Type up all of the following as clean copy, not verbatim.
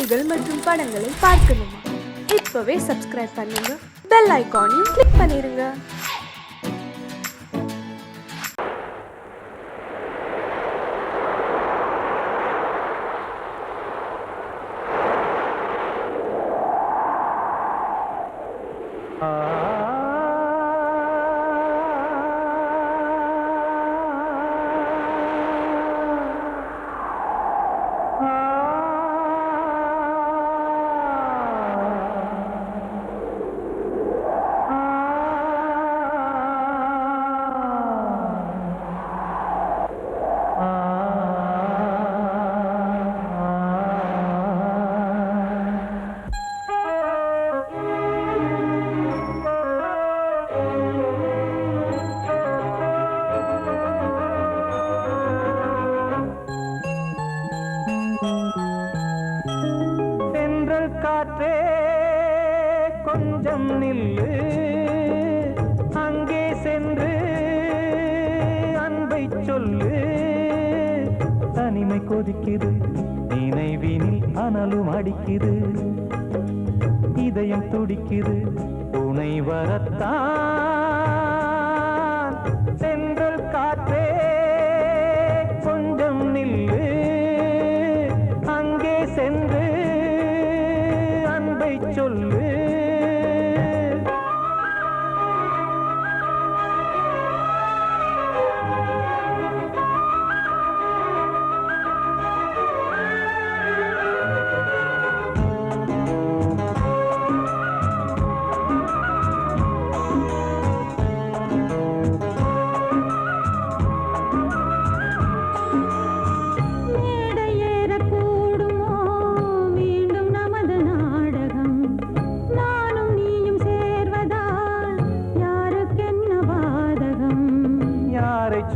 செய்திகள் மற்றும் படங்களை பார்க்கணுமா? இப்பவே சப்ஸ்கிரைப் பண்ணுங்க, பெல் ஐகானையும் கிளிக் பண்ணிருங்க. காற்றே கொஞ்சம் நில்லு, அங்கே சென்று அன்பை சொல்லு. தனிமை கொதிக்குது, நினைவினில் அனலும் அடிக்குது, இதயம் துடிக்குது, துணை வரத்தான். சென்றல் காற்றே கொஞ்சம் நில்லு, அங்கே சென்று சொல்லு.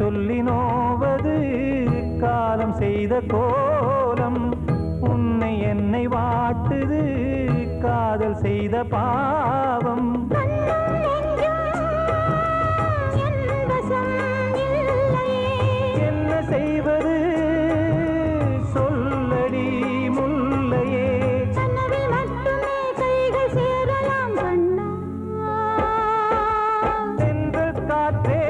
சொல்லி நோவது காலம் செய்த கோலம், உன்னை என்னை வாட்டுது காதல் செய்த பாவம். என்ன செய்வது சொல்லடி முல்லையே, சென்ற காற்றே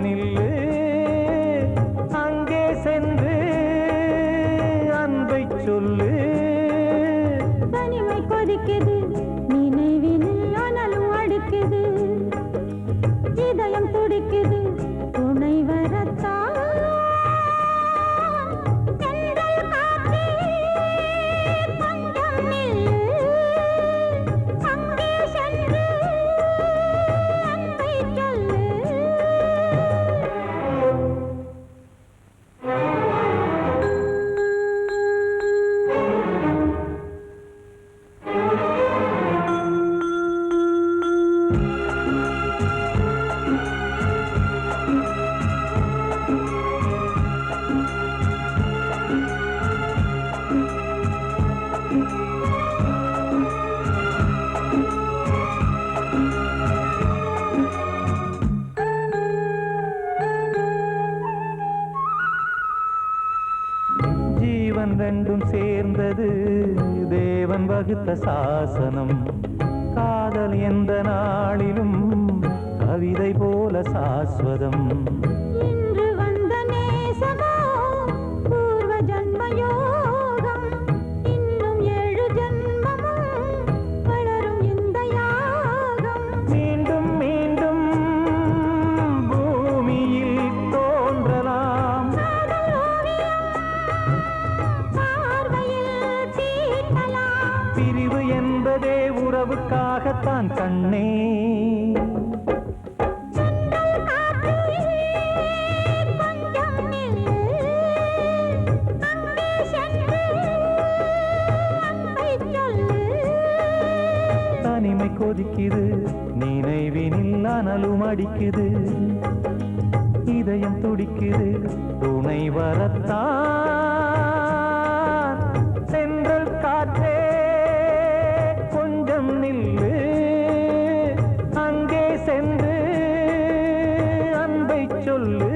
நில்லு, அங்கே சென்று அன்பை சொல்லு. தனிமை கொதிக்குது, நினைவினில் அனலும் அடிக்குது, இதயம் துடிக்குது, துணை வரத்தான். ஜீவன் ரெண்டும் சேர்ந்தது தேவன் வகுத்த சாசனம். காதல் எந்த நாளிலும் கவிதை போல சாஸ்வதம். இன்று வந்த நேசமோ பூர்வ ஜன்ம யோகம், இன்னும் 7 ஜன்மமும் வளரும் இந்த யாகம். மீண்டும் மீண்டும் பூமியில் தோன்றலாம், பிரிவு என்பதே உறவுக்காகத்தான் கண்ணே. தனிமை கொதிக்குது, நினைவினில் அனலும் அடிக்குது, இதயம் துடிக்குது, துணை வரத்தான். சென்றல் காற்றே கொஞ்சம் நில்லு, அங்கே சென்று அன்பை சொல்லு.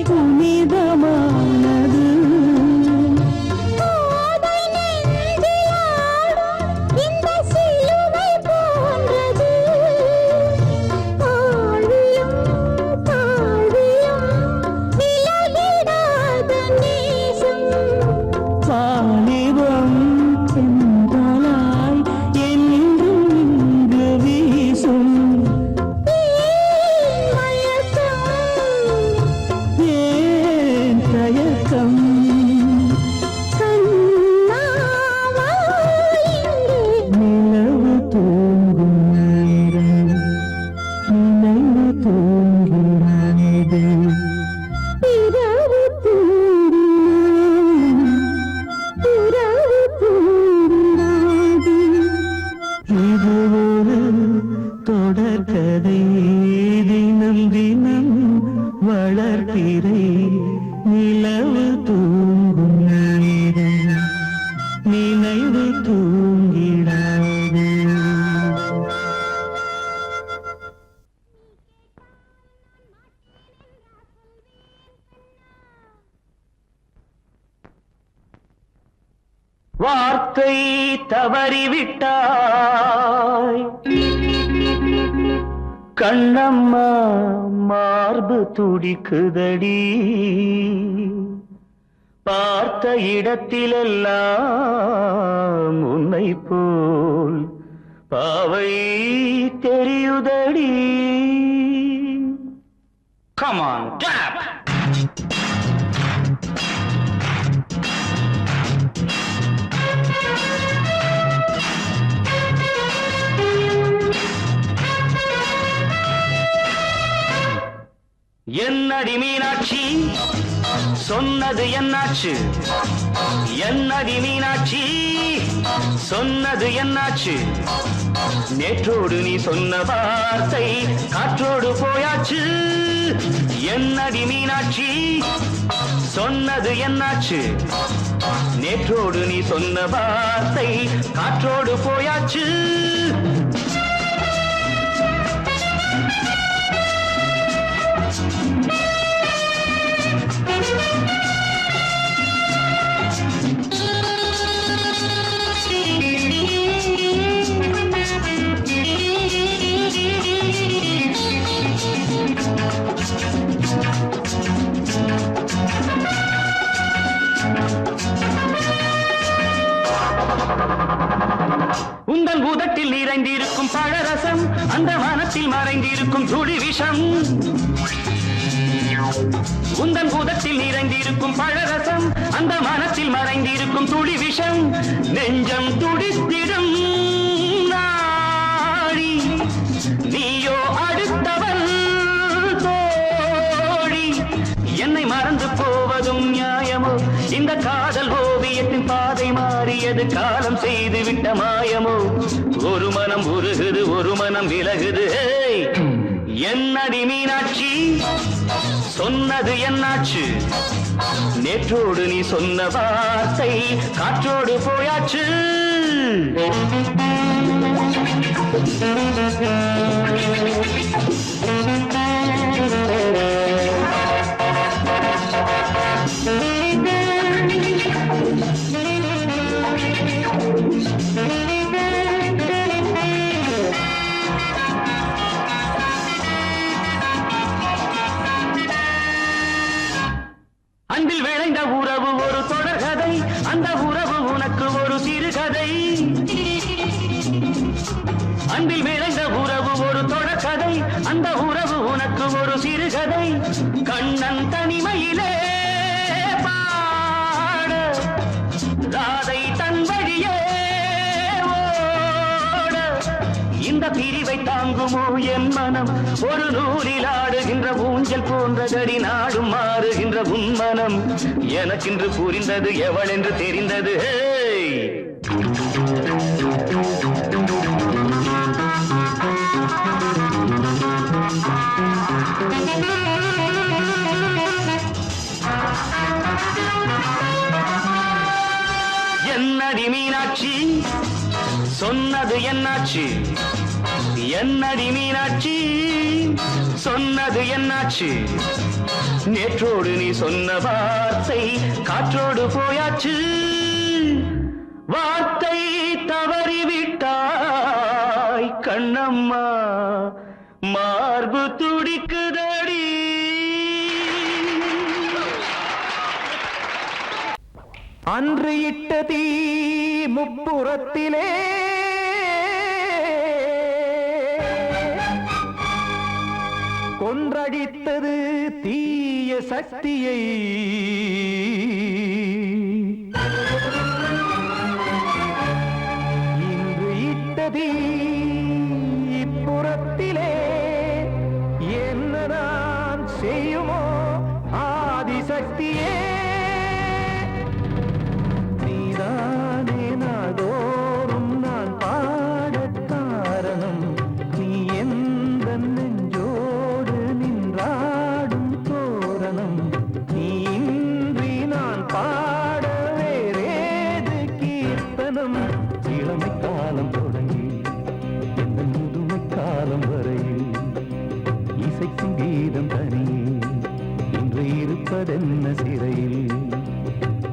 புனிதமானது. வாலிபம் சென்றலாய் என்றும் இங்கு வீசும். ஏன் தயக்கம்? நிலவு தூங்கும் நேரம் நினைவு தூங்கிறது. இது ஒரு தொடர்கதை, தினம் தினம் வளர்பிறை நிலவு தூங்கும் நேரம் நினைவு தூங்கிடாது. வார்த்தை தவறிவிட்டாய் கண்ணம்மா, மார்பு துடிக்குதடி. பார்த்த இடத்திலெல்லாம் உன்னை போல் பாவை தெரியுதடி. Come on, clap! என்னடி மீனாட்சி சொன்னது என்னாச்சு? என்னடி மீனாட்சி சொன்னது என்னாச்சு? நேற்றோடு நீ சொன்ன வார்த்தை காற்றோடு போயாச்சு. என்னடி மீனாட்சி சொன்னது என்னாச்சு? நேற்றோடு நீ சொன்ன வார்த்தை காற்றோடு போயாச்சு. உந்தன் பூதத்தில் நிறைந்திருக்கும் பழரசம், அந்த வானத்தில் மறைந்திருக்கும் துளி விஷம். உந்தன் பூதத்தில் நிறைந்திருக்கும் பழரசம், அந்த வானத்தில் மறைந்திருக்கும் துளி விஷம். நெஞ்சம் துடித்திடும் நாடி, நீயோ அடுத்தவன் தோழி. என்னை மறந்து போவதும் நியாயமோ? இந்த காதல் ஓவியத்தின் பாதை மாறியது காலம் செய்து விட்ட மாயமோ? ஒரு மனம் உருகுது, ஒரு மனம் விலகுது. என்னடி மீனாட்சி சொன்னது என்னாச்சு? நேற்றோடு நீ சொன்ன வார்த்தை காற்றோடு போயாச்சு. அன்பில் விளைந்த உறவு ஒரு தொடர்கதை, அந்த உறவு உனக்கு ஒரு சிறுகதை. அன்பில் விளைந்த உறவு ஒரு தொடர்கதை, அந்த உறவு உனக்கு ஒரு சிறுகதை. கண்ணன் தனிமையிலே பாட, ராதை தன் வழியே ஓட. இந்த பிரிவை தாங்குமோ என் மனம்? ஒரு நூலில் ஆடுகின்ற ஊஞ்சல் போன்றதடி, நாடும் மாறுகின்ற உன்மனம். எனக்கென்று புரிந்தது எவள் என்று தெரிந்தது. என்னடி மீனாட்சி சொன்னது என்னாச்சு? என்னடி மீனாட்சி சொன்னது என்னாச்சு நேற்றோடு நீ சொன்ன வார்த்தை காற்றோடு போயாச்சு வார்த்தை தவறிவிட்டாய் கண்ணம்மா மார்பு துடிக்குதடி அன்று இட்ட தீ முப்புறத்திலே கொன்றடித்தது தீய சக்தியை இன்று இட்ட தீ இப்புறத்திலே என்னதான் செய்யுமோ ஆதிசக்தியே நீதானே நாள்தோறும் நான் பாடக் காரணம் நீ எந்த நெஞ்சோடு நின்றாடும் தோரணம் நீ இன்றி நான் பாட வேறேது கீர்த்தனம் இளமை காலம் தொடங்கி எந்த முதுமை காலம் வரையில் இசைக்கும் கீதம் தனியே இன்று இருப்பதென்ன சிறையில்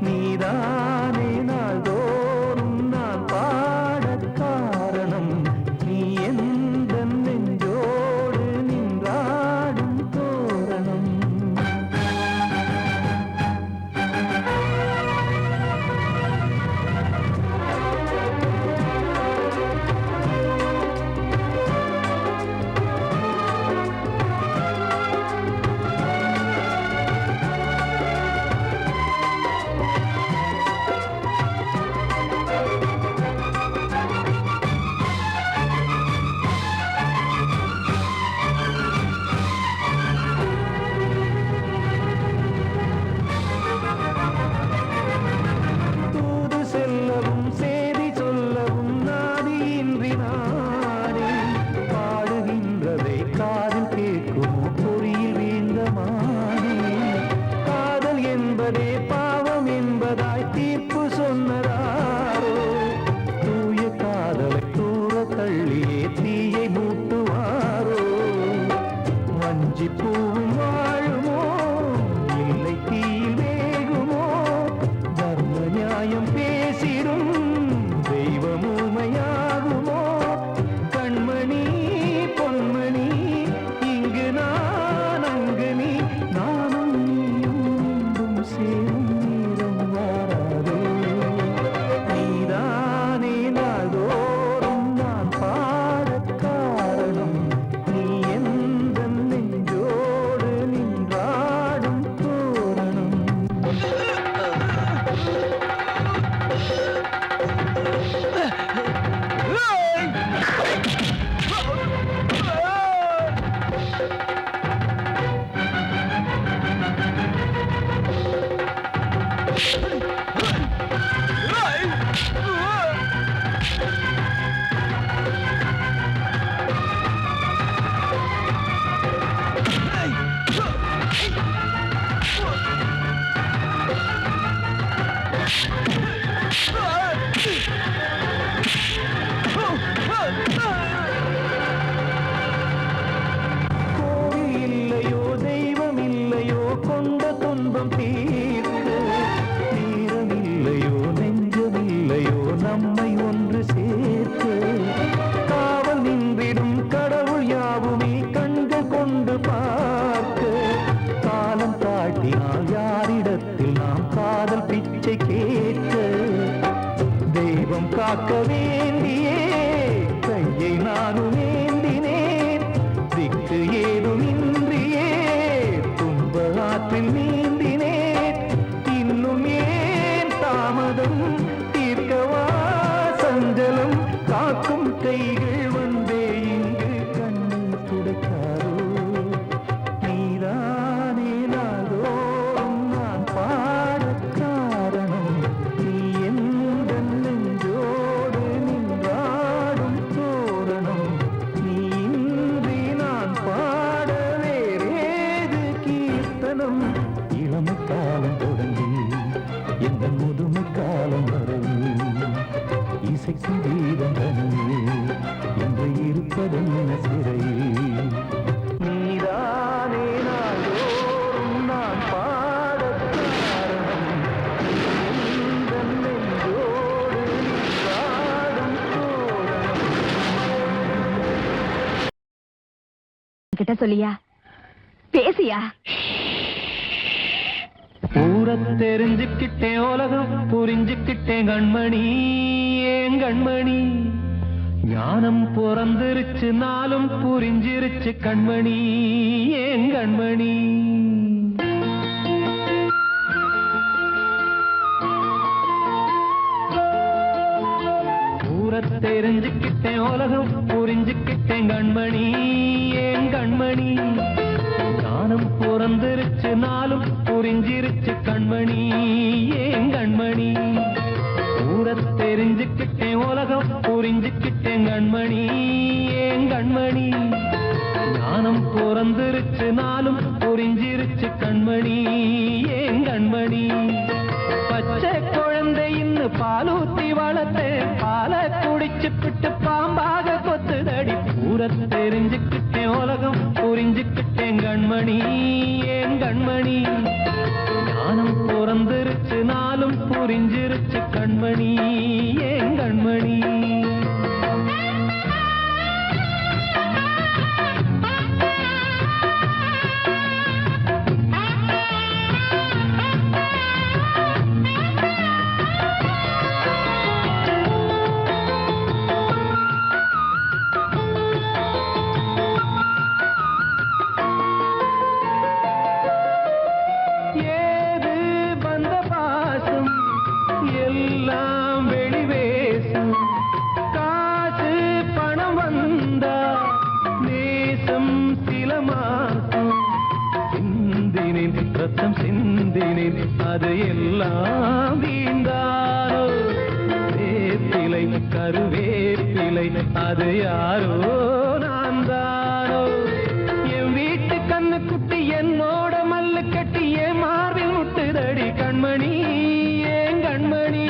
நீதானே நாள்தோறும் நான் பாடக் காரணம் நீ எந்த நெஞ்சோடு நின்றாடும் தோரணம் தூது செல்லவும் சேதி சொல்லவும் நாதியின்றி நானே பாடுகின்றதை காதில் கேட்கும் பொறியில் வீழ்ந்தமானே காதல் என்பதே பாவம் என்பதாய் தீர்ப்பு சொன்னதாரோ தூய காதலை தூர தள்ளியே தீயை மூட்டுவாரோ வஞ்சி பூவும் வாழுமோ இல்லை தீயில் வேகுமோ தர்ம நியாயம் பேசிடும் தெய்வம் ஊமையாகுமோ கண்மணி பொன்மணி இங்கு நான் அங்கு நீ நானும் நீயும் மீண்டும் சேரும் நேரம் வாராதே நீதானே நாள்தோறும் நான் பாடக் காரணம் நீ எந்த நெஞ்சோடு நின்றாடும் தோரணம் கோவில் இல்லையோ தெய்வம் இல்லையோ கொண்ட துன்பம் தீர்க்க நேரம் இல்லையோ நெஞ்சம் இல்லையோ நம்மை ஒன்று சேர்க்க காவல் நின்றிடும் கடவுள் யாவுமே கண்கள் கொண்டு பார்க்க காலம் காட்டினால் யாரிடத்தில் நாம் காதல் பிச்சை கேட்க தெய்வம் காக்க வேண்டியே கையை நானும் ஏந்தினேன் திக்கு ஏதுமின்றியே துன்ப ஆற்றில் நீந்தினேன் இன்னும் ஏன் தாமதம் தீர்க்கவா சஞ்சலம் காக்கும் கைகள் வந்தே இங்கு கண்ணீர் துடைக்காரோ நீதானே நாள்தோறும் நான் பாடக் காரணம் நீ எந்த நெஞ்சோடு நின்றாடும் தோரணம் நீ இன்றி நான் பாட வேறேது கீர்த்தனம் இளமை காலம் தொடங்கி எந்த முதுமை காலம் வரை இசைக்கும் கீதம் தனியே இந்த அங்கு இருப்பதென்ன சிறையில் நீதானே நாள்தோறும் நான் பாடக் காரணம் எந்தன் நெஞ்சோடு நீராடும் தோரணம் கிட்ட சொல்லியா பேசியா ஊரத் தெரிஞ்சுக்கிட்டேன் உலகம் புரிஞ்சுக்கிட்டேன் கண்மணி ஏன் கண்மணி ஞானம் பிறந்திருச்சு நாளும் புரிஞ்சிருச்சு கண்மணி ஏன் கண்மணி ஊரத் தெரிஞ்சுக்கிட்டேன் உலகம் புரிஞ்சுக்கிட்டேன் கண்மணி ஏன் கண்மணி ஞானம் பிறந்திருச்சு நாளும் புரிஞ்சிருச்சு கண்மணி ஏன் கண்மணி ஊரத் தெரிஞ்சுக்கிட்டேன் உலகம் புரிஞ்சுக்கிட்டேன் கண்மணி ஏன் கண்மணி ஞானம் பிறந்திருச்சு நாளும் புரிஞ்சிருச்சு கண்மணி ஏன் கண்மணி பச்சை குழந்தை இன்னும் பாலூத்தி வளர்த்தேன் பாலை குடிச்சுப்பிட்டு பாம்பாக கொத்துதடி ஊரத் தெரிஞ்சுக்கிட்டேன் உலகம் புரிஞ்சுக்கிட்டேன் கண்மணி ஏன் கண்மணி ஞானம் பிறந்திருச்சு நாளும் புரிஞ்சிருச்சு கண்மணி ஏன் கண்மணி ஏது வந்த பாசம் எல்லாம் வெளிவேசம் காசு பணம் வந்தா நேசம் சில மாசம் சிந்தினேன் ரத்தம் சிந்தினேன் அது எல்லாம் வீந்தாரோ வேப்பிலை கருவேப்பிலை அது யாரோ நான் தானோ என் வீட்டு கண்ணு குட்டி என்னோட மல்லு கட்டி என் மார்பில் முட்டுதடி கண்மணி ஏன் கண்மணி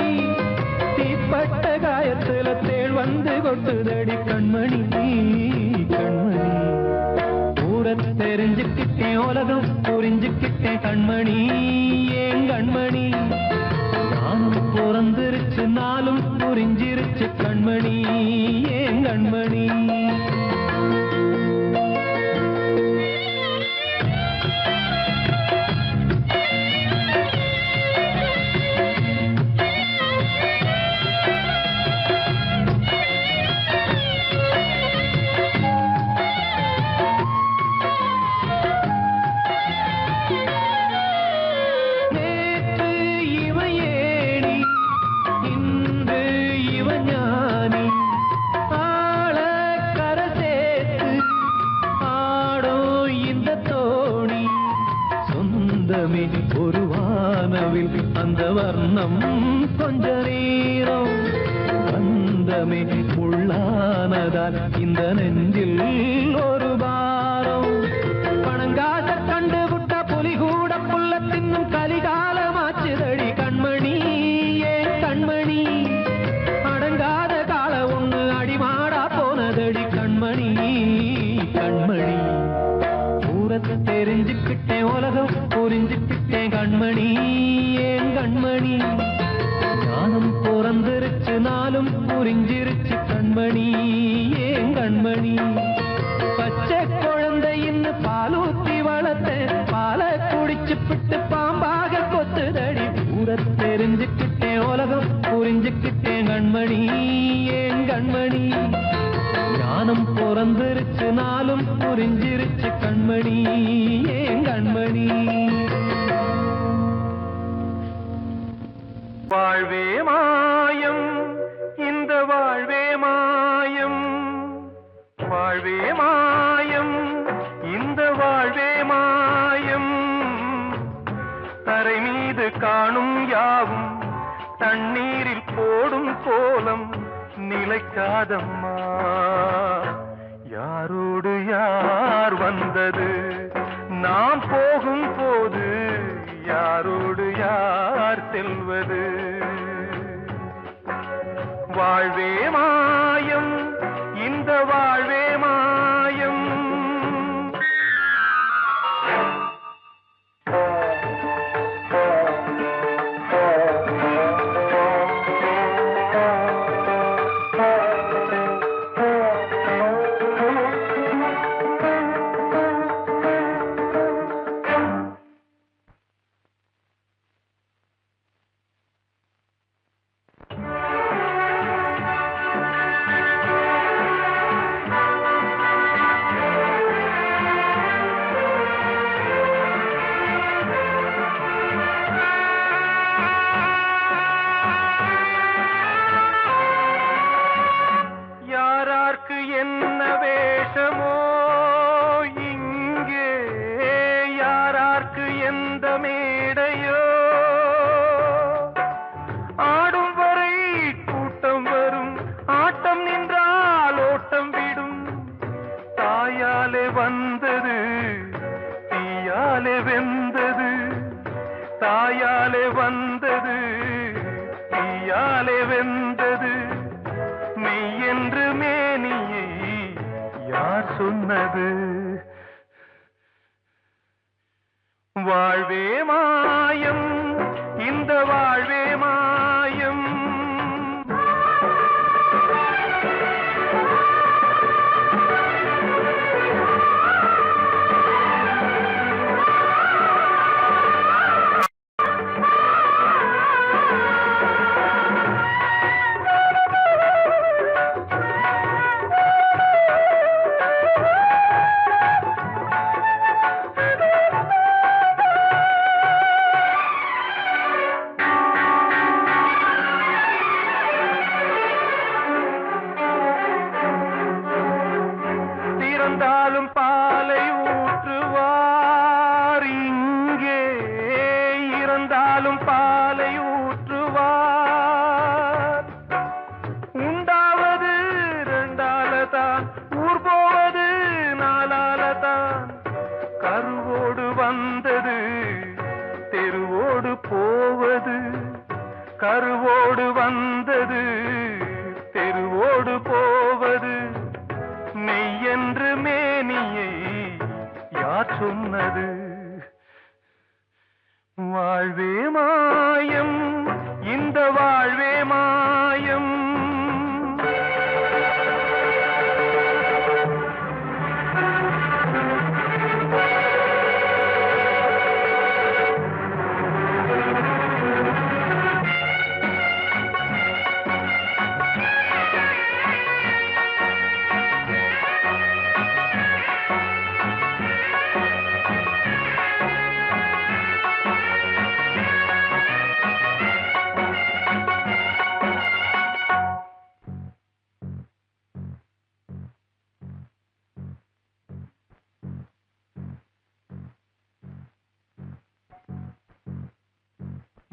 தீப்பட்ட காயத்துல தேள் வந்து கொட்டுதடி கண்மணி கண்மணி ஊரத் தெரிஞ்சுக்கிட்டேன் உலகம் புரிஞ்சுக்கிட்டேன் கண்மணி ஏன் கண்மணி நானும் பிறந்திருச்சு நாளும் புரிஞ்சிருச்சு கண்மணி ஏன் கண்மணி நேற்று இவன் ஏணி இன்று இவன் ஞானி ஆள கரை சேர்த்து ஆடோ இந்த தோணி சொந்தமே ஒரு வானவில் அந்த வர்ணம் கொஞ்ச நேரம் பந்தமே உள்ளானதால் இந்த நெஞ்சில் ஒரு பாரம் பணங்காச கண்டு விட்ட புலி கூட புல்ல தின்னும் கலிகாலமாச்சுதடி கண்மணி ஏன் கண்மணி அடங்காத கால ஒண்ணு அடிமாடா போனதடி கண்மணி கண்மணி ஊரத் தெரிஞ்சுக்கிட்டேன் உலகம் புரிஞ்சுக்கிட்டேன் கண்மணி ஏன் கண்மணி ஞானம் பிறந்திருச்சு நாளும் புரிஞ்சிருச்சு கண்மணி ஏன் கண்மணி பச்சை குழந்தை இன்னும் பாலூத்தி வளர்த்தேன் பாலை குடிச்சுப்பிட்டு பாம்பாக கொத்துதடி ஊரத் தெரிஞ்சுக்கிட்டேன் உலகம் புரிஞ்சுக்கிட்டேன் கண்மணி ஏன் கண்மணி ஞானம் பிறந்திருச்சு நாளும் புரிஞ்சிருச்சு கண்மணி ஏன் கண்மணி வாழ்வே மாயம் இந்த வாழ்வே மாயம் வாழ்வே மாயம் இந்த வாழ்வே மாயம் தரை மீது காணும் யாவும் தண்ணீரில் போடும் கோலம் நிலைக்காதம்மா யாரோடு யார் வந்தது நாம் போகும் போது யாரோடு யார் செல்வது வாழ்வே மாயம் இந்த வந்தது தாயாலே வந்தது தீயாலே வெந்தது மெய் என்று மேனியை யார் சொன்னது வாழ்வே மாயம் இந்த வாழ்வே மாயம் இறந்தாலும் பாலை ஊற்றுவார் இங்கே இறந்தாலும் பாலை ஊற்றுவார் உண்டாவது ரெண்டாலதான் ஊர் போவது நாலாலதான் கருவோடு வந்தது தெருவோடு போவது கருவோடு வந்தது தெருவோடு போவது மெய் என்று மேனியை யார் சொன்னது வாழ்வே மாயம் இந்த வாழ்வே மாயம்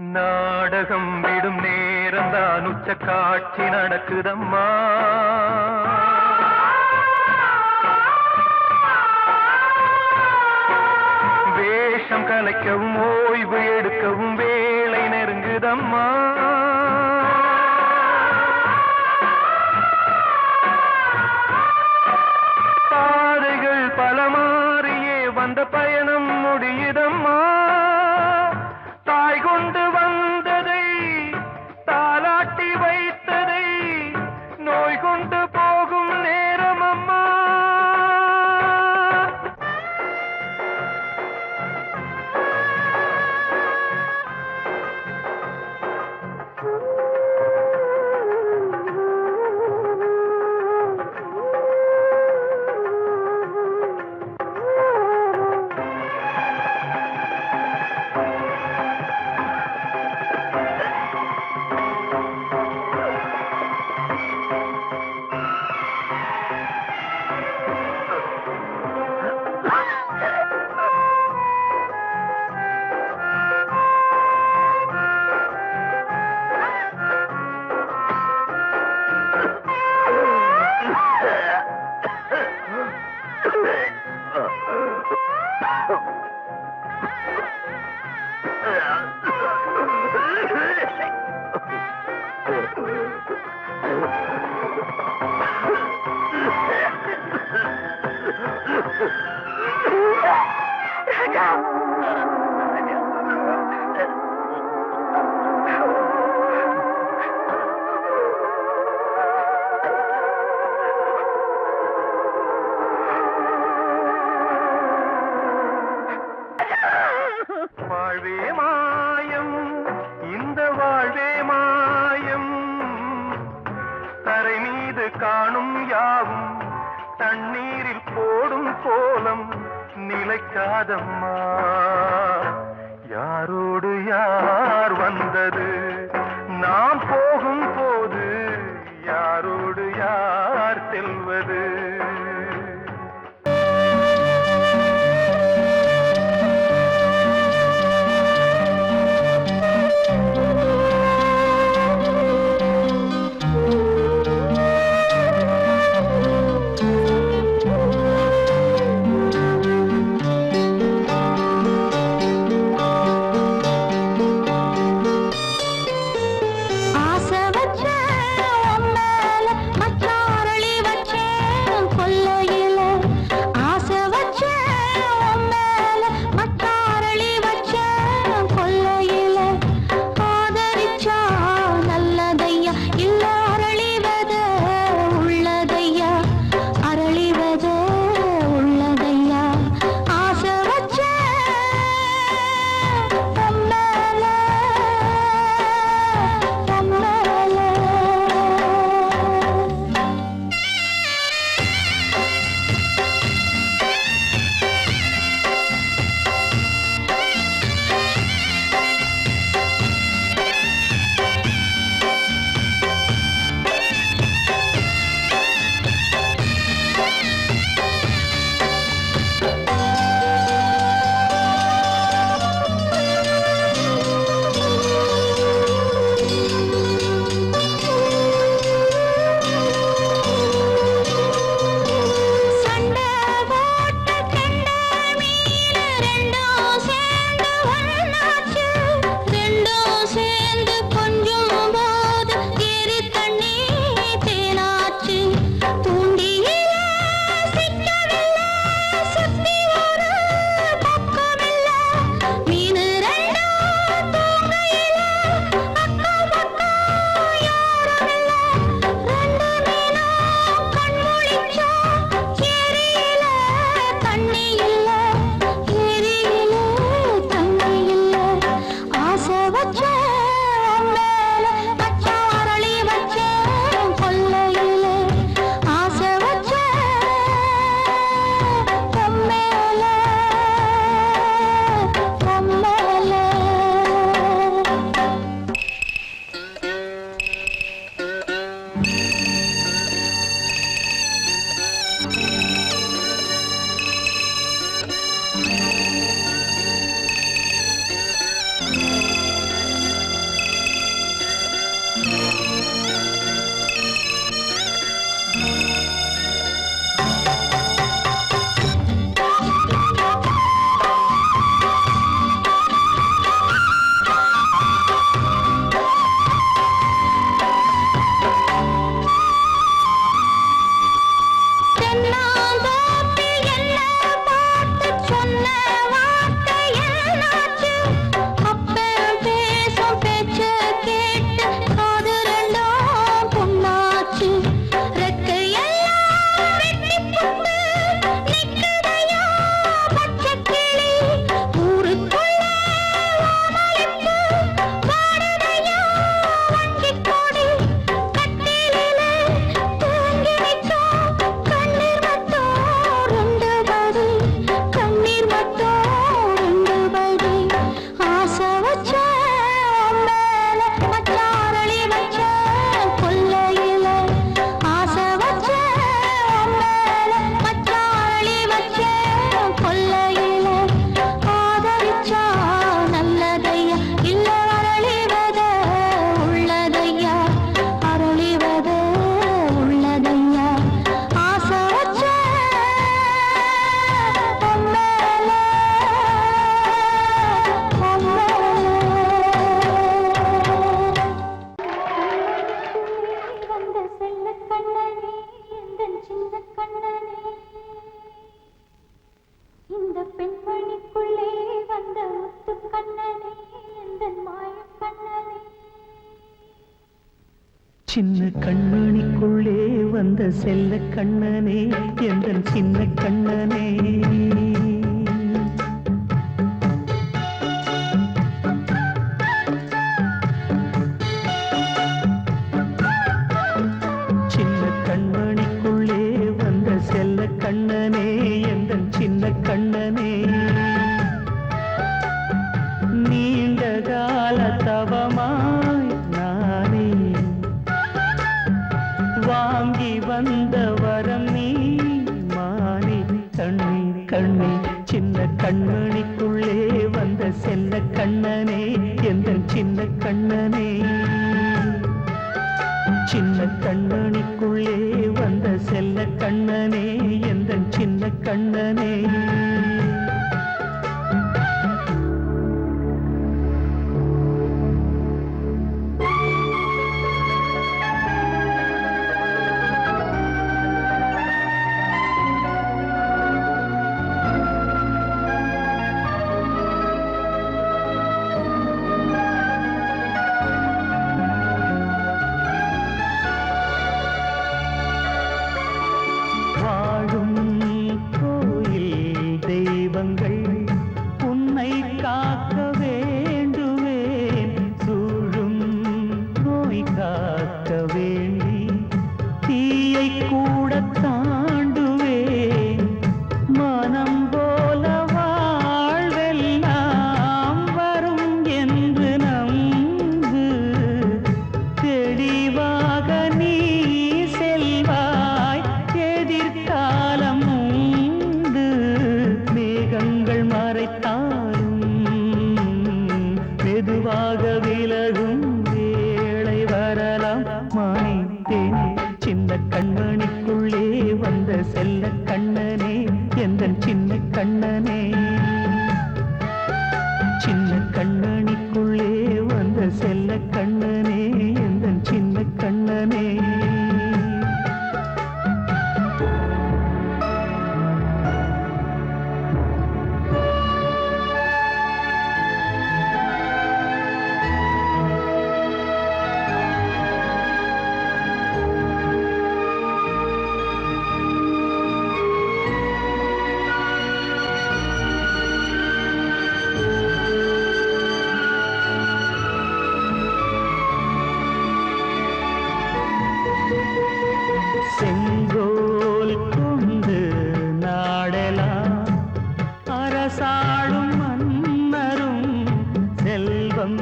நாடகம் விடும் நேரம்தான் உச்ச காட்சி நடக்குதம்மா வேஷம் கலைக்கவும் ஓய்வு எடுக்கவும் வேளை நெருங்குதம்மா பாதைகள் பல மாறியே வந்த பயணம் முடியுதம்மா தாய் கொண்டு வந்ததை தாலாட்டி வைத்ததை நோய் கொண்டு போகும் நேரம் அம்மா வாழ்வே மாயம் இந்த வாழ்வே மாயம் தரை மீது காணும் யாவும் தண்ணீரில் போடும் கோலம் நிலைக்காதம்மா யாரோடு யார் வந்தது நாம் போகும் போது யாரோடு யார் செல்வது சின்ன கண்மணிக்குள்ளே வந்த செல்ல கண்ணனே எந்தன் சின்ன கண்ணனே சின்ன கண்மணிக்குள்ளே வந்த செல்ல கண்ணனே எந்தன் சின்ன கண்ணனே நீண்ட கால தவமாய் நானே வாங்கி வந்த வரம் நீ மானே கண்ணே கண்ணே சின்ன கண்மணிக்குள்ளே வந்த செல்ல கண்ணனே எந்தன் சின்ன கண்ணனே சின்ன கண்மணிக்குள்ளே வந்த செல்ல கண்ணனே எந்தன் சின்ன கண்ணனே உன்னை காக்க வேண்டுவேன் சூழும் நோய் காக்க வேண்டி தீயை கூட தாண்டுவேன் மனம் போல வாழ்வெல்லாம் வரும் என்று நம்பு தெளிவாக நீ செல்வாய் எதிர்காலம் மேகங்கள் மறைத்தாலும் மெதுவாக விலகும் வேளை வரலாம் மானித்தேனே சின்ன கண்மணிக்குள்ளே வந்த செல்ல கண்ணனே எந்தன் சின்ன கண்ணனே சின்ன கண்மணிக்குள்ளே வந்த செல்ல கண்ணனே எந்தன் சின்ன கண்ணனே செங்கோல் கொண்டு நாடலாம் அரசாளும் மன்னரும் செல்வம்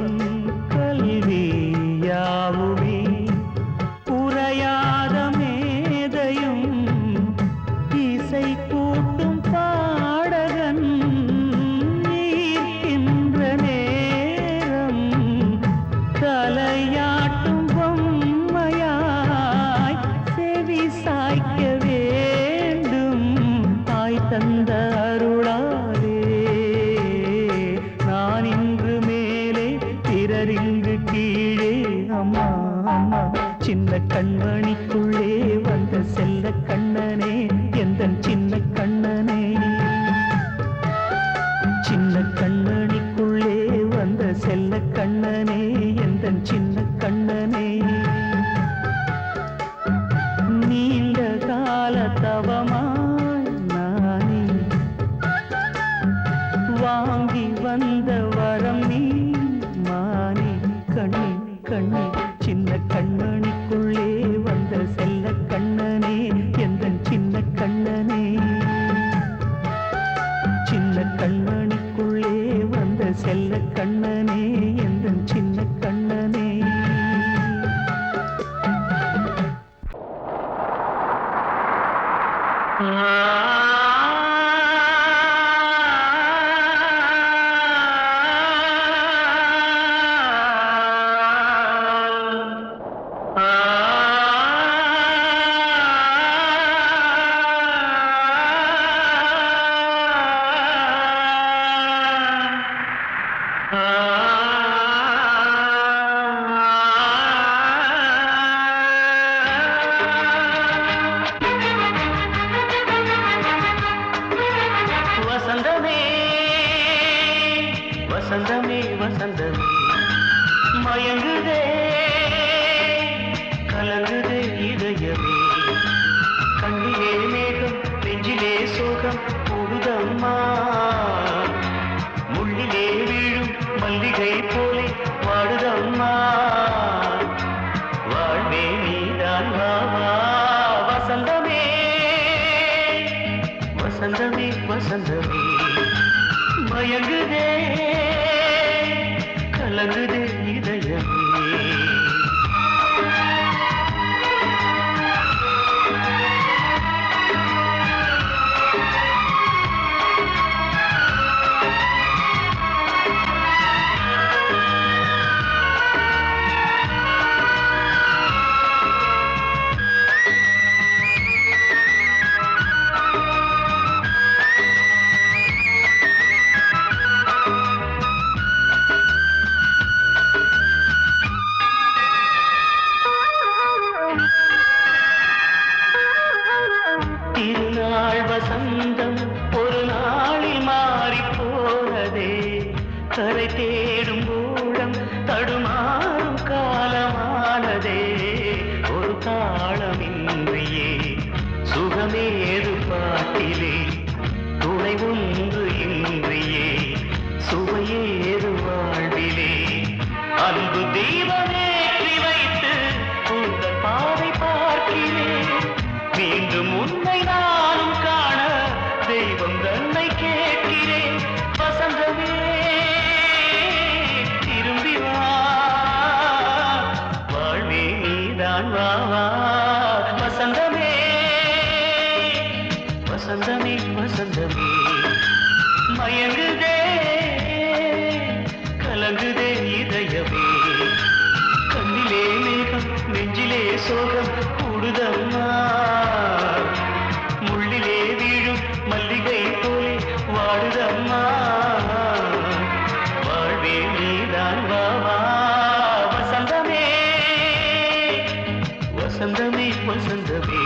கல்வியாவுமே உரையாத மேதையும் இசை கூட்டும் பாடகன் ஈர்க்கின்ற நேரம் தலையாட்டும் பொம்மையாய் செவி சாய்க்க வேண்டும் தாய் தந்த அருளாலே நான் இன்று மேலே பிறரிங்கு கீழே அம்மா அம்மா சின்ன கண்மணிக்குள்ளே வந்த செல்ல கண்ணனே எந்தன் சின்ன கண்ணனே சின்ன கண்மணிக்குள்ளே வந்த செல்ல கண்ணனே எந்தன் சின்ன கண்ணனே நீண்ட கால தவமாய் நானே வாங்கி வந்த வரம் நீ மானே கண்ணே கண்ணே சின்ன கண்மணிக்குள்ளே வந்த செல்ல கண்ணனே எந்தன் சின்ன கண்ணனே சின்ன கண்மணிக்குள்ளே வந்த செல்ல கண்ணனே எந்தன் சின்ன கண்ணனே வசந்தமே வசந்தமே மயங்குதே கலங்குதே இதயமே கண்ணிலே மேகம் நெஞ்சிலே சோகம் கூடுதம்மா முள்ளிலே வீழும் மல்லிகை போலே வாடுதம்மா வாழ்வே நீதான் வாவா வசந்தமே வசந்தமே வசந்தமே மயங்குதே கலங்குதே இதயமே திருநாள் வசந்தம் ஒரு நாளில் மாறி போனதே கரை தேடும் ஊழம் தடுமாறும் காலமானதே ஒரு தாளமின்றியே சுகமேது பாட்டிலே துணை ஒன்று இன்றியே சுவையேது வாழ்விலே அன்பு தீபமேற்றி வைத்து உங்கள் பாதை பார்க்கிறேன் மீண்டும் உன்னை நானும் காண தெய்வம் தன்னை கேட்கிறேன் வசந்தமே திரும்பி வா வாழ்வே நீதான் வா வா வசந்தமே வசந்தமே வசந்தமே மயங்குதே கலங்குதே இதயமே கண்ணிலே மேகம் நெஞ்சிலே சோகம் கூடுதம்மா முள்ளிலே வீழும் மல்லிகை போலே வாடுதம்மா வாழ்வே நீதான் வா வா வசந்தமே வசந்தமே வசந்தமே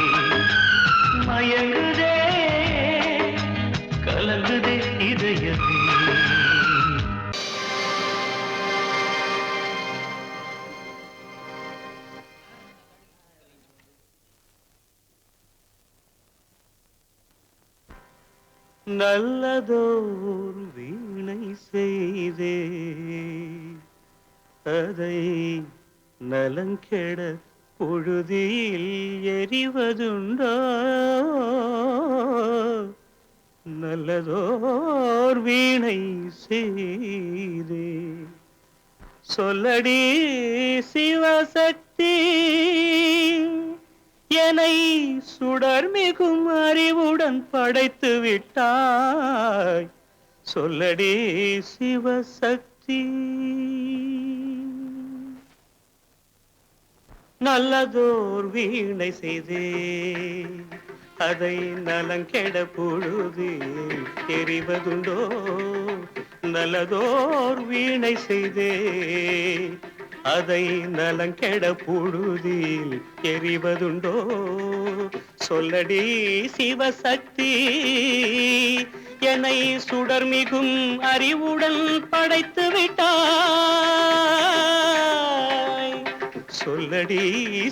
மயங்குதே கலங்குதே இதயமே நல்லதோர் வீணை செய்தே அதை நலங்கெட பொழுதில் எறிவதுண்டோ நல்லதோர் வீணை செய்தே சொல்லடி சிவசக்தி என்னை சுடர் மிகும் அறிவுடன் படைத்து விட்டாய் சொல்லடி சிவசக்தி நல்லதோர் வீணை செய்தே அதை நலங்கெட பொழுது தெரிவதுண்டோ நல்லதோர் வீணை செய்தே அதை நலங்கெட பொழுதில் எறிவதுண்டோ சொல்லடி சிவசக்தி என்னை சுடர் மிகும் அறிவுடன் படைத்து விட்டாய் சொல்லடி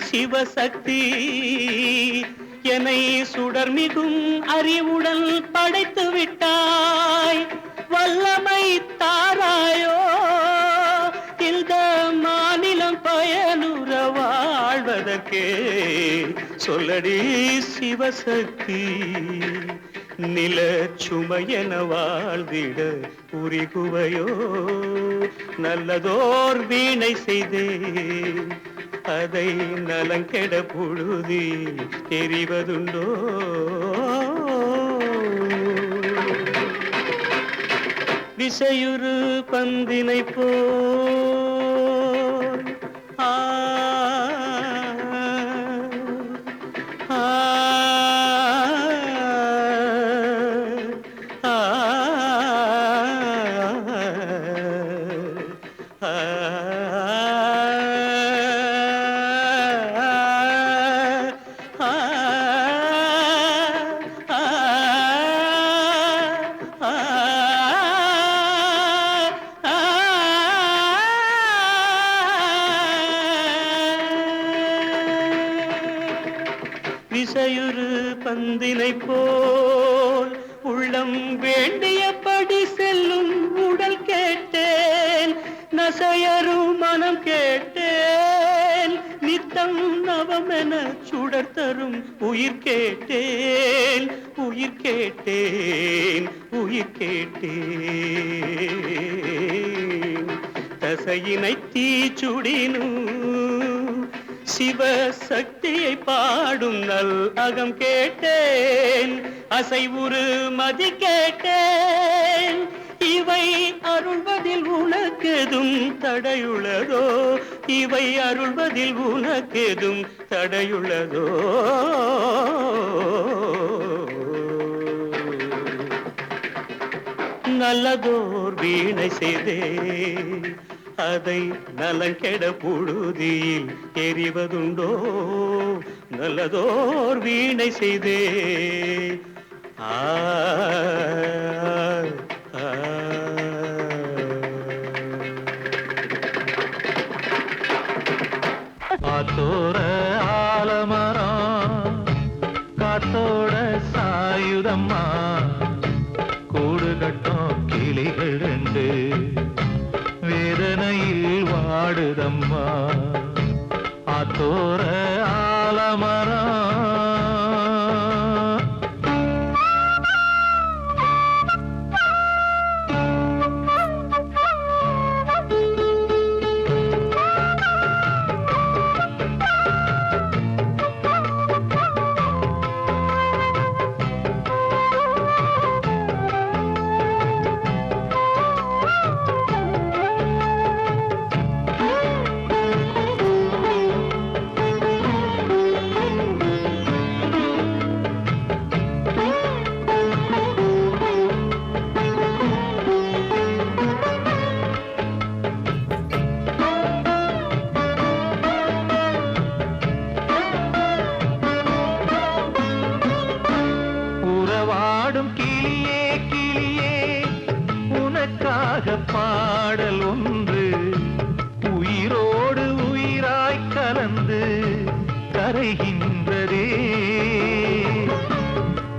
சிவசக்தி என்னை சுடர் மிகும் அறிவுடன் படைத்து விட்டாய் வல்லமை தாராயோ இந்த மாநிலம் பயனுற வாழ்வதற்கே சொல்லடி சிவசக்தி நில சுமையென வாழ்ந்திட உரிகுவையோ நல்லதோர் வீணை செய்தே அதை நலங்கெட பொழுதி தெரிவதுண்டோ விசையுறு பந்தினை போல் ஆ ஆ இசையுறு பந்தினை போல் உள்ளம் வேண்டியபடி செல்லும் உடல் கேட்டேன், நசையரும் மனம் கேட்டேன், நித்தம் நவமென சுடர் தரும் உயிர் கேட்டேன், உயிர் கேட்டேன், உயிர் கேட்டேன். தசையினை தீச்சுடினும் சிவ சக்தியை பாடும் நல் அகம் கேட்டேன், அசைவுறு மதி கேட்டேன். இவை அருள்வதில் உனக்கெதும் தடையுள்ளதோ, இவை அருள்வதில் உனக்கெதும் தடையுள்ளதோ? நல்லதோர் வீணை செய்தே அதை நலங்கெட புழுதியில் எறிவதுண்டோ, நல்லதோர் வீணை செய்தே. ஆத்தோர ஆலமரம் காத்தோட சாயுதம்மா, கூடு கட்டும் கிளிகள் ரெண்டு வேதனையில் வாடுதம்மா. ஆத்தோர ஆலமரம் கிளியே கிளியே உனக்காக பாடல் ஒன்று உயிரோடு உயிராய் கலந்து கரைகின்றதே.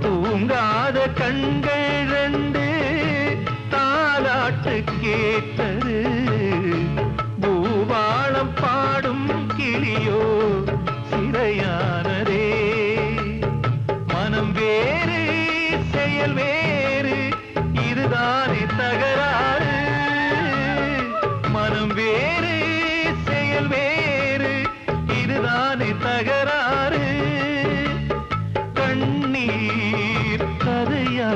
தூங்காத கண்கள் ரெண்டு தாலாட்டு கேட்டது, பூபாளம் பாடும் கிளியோ சிறையானதே. மனம் வேறு செயல் வேறு இதுதானே தகராறு, மனம் வேறு செயல் வேறு இதுதானே தகராறு. கண்ணீர் கதையா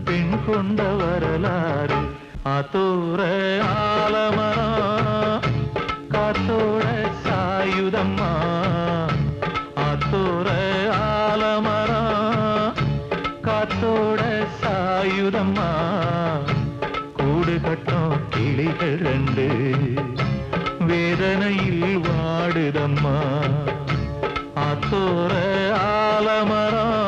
பெண் கொண்ட வரலாறு. ஆத்தோர ஆலமரம் காத்தோட சாயுதம்மா, ஆத்தோர ஆலமரம் காத்தோட சாயுதம்மா, கூடு கட்டும் கிளிகள் ரெண்டு வேதனையில் வாடுதம்மா. ஆத்தோர ஆலமரம்